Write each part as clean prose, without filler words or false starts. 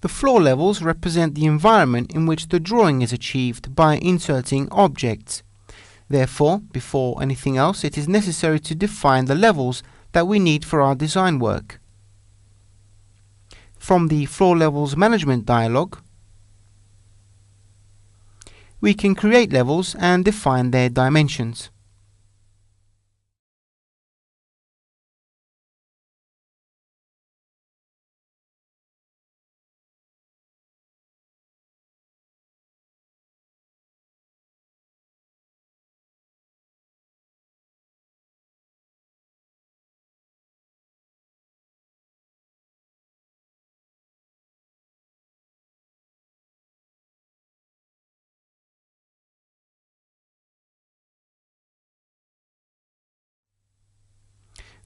The floor levels represent the environment in which the drawing is achieved by inserting objects. Therefore, before anything else, it is necessary to define the levels that we need for our design work. From the Floor Levels Management dialog, we can create levels and define their dimensions.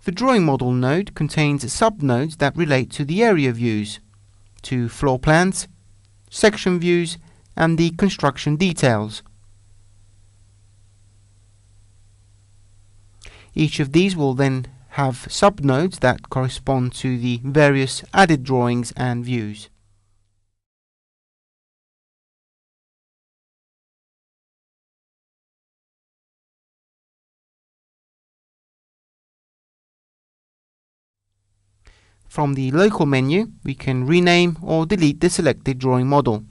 The Drawing Model node contains sub-nodes that relate to the area views, to floor plans, section views, and the construction details. Each of these will then have sub-nodes that correspond to the various added drawings and views. From the local menu, we can rename or delete the selected drawing model.